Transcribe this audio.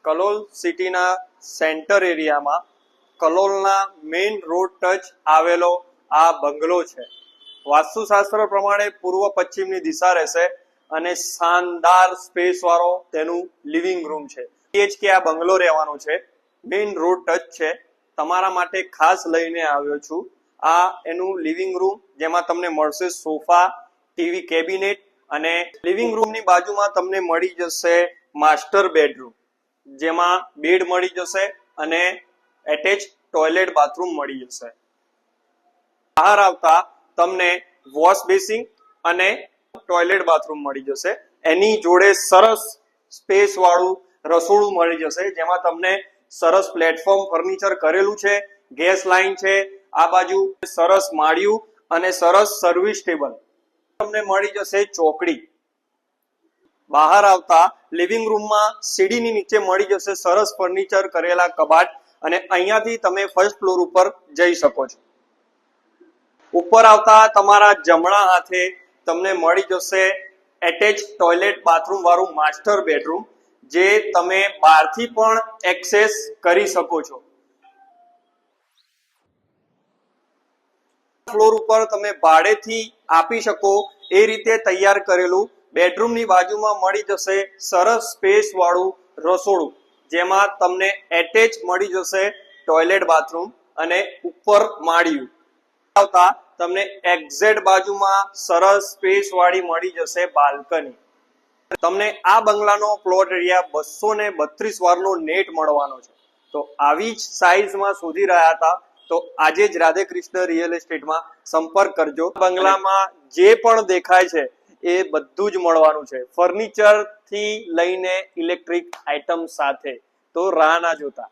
કલોલ સિટીના સેન્ટર એરિયામાં કલોલના main road touch આવેલો આ બંગલો છે. વાસ્તુશાસ્ત્ર પ્રમાણે પૂર્વ પશ્ચિમની દિશા રહેશે અને શાનદાર સ્પેસ વાળો તેનું લિવિંગ રૂમ છે. BHK આ બંગલો રહેવાનો છે. મેઇન રોડ ટચ છે. તમારા માટે ખાસ લઈને આવ્યો છું. આ એનું લિવિંગ રૂમ, જેમાં તમને મળશે સોફા, ટીવી કેબિનેટ, અને લિવિંગ રૂમની બાજુમાં તમને મળી જશે માસ્ટર બેડરૂમ, જેમાં બેડ મળી જશે અને એટેચ ટોયલેટ બાથરૂમ મળી જશે. બહાર આવતા તમને વોશ બેસિન અને ટોયલેટ બાથરૂમ મળી જશે. એની જોડે સરસ સ્પેસ વાળું રસોડું મળી જશે, જેમાં તમને સરસ પ્લેટફોર્મ ફર્નિચર કરેલું છે, ગેસ લાઈન છે, આ બાજુ સરસ માળિયું અને સરસ સર્વિસ ટેબલ તમને મળી જશે. ચોકડી. બહાર આવતા લિવિંગ રૂમમાં સીડીની નીચે મળી જશે સરસ ફર્નિચર કરેલા કબાટ, અને અહીંયાથી તમે ફર્સ્ટ ફ્લોર ઉપર જઈ શકો છો. ઉપર આવતા તમારા જમણા હાથે તમને મળી જશે એટેચ ટોયલેટ બાથરૂમ વાળું માસ્ટર બેડરૂમ, જે તમે બહારથી પણ એક્સેસ કરી શકો છો. ફ્લોર ઉપર તમે ભાડેથી આપી શકો એ રીતે તૈયાર કરેલું બેડરૂમની બાજુમાં મળી જશે સરસ સ્પેસ વાળું રસોડું, જેમાં તમને એટેચ મળી જશે ટોયલેટ બાથરૂમ અને ઉપર માળિયું. આવતા તમને એક્ઝેક્ટ બાજુમાં સરસ સ્પેસ વાળી મળી જશે બાલ્કની. તમને આ બંગલાનો પ્લોટ એરિયા 232 વારનો નેટ મળવાનો છે. તો આવી જ સાઈઝમાં શોધી રહ્યા હતા તો આજે જ રાધે કૃષ્ણ રિયલ એસ્ટેટમાં સંપર્ક કરજો. બંગલામાં જે પણ દેખાય છે એ બધું જ મળવાનું છે, ફર્નિચર થી લઈને ઇલેક્ટ્રિક આઇટમ સાથે. તો રાહ ના જોતા.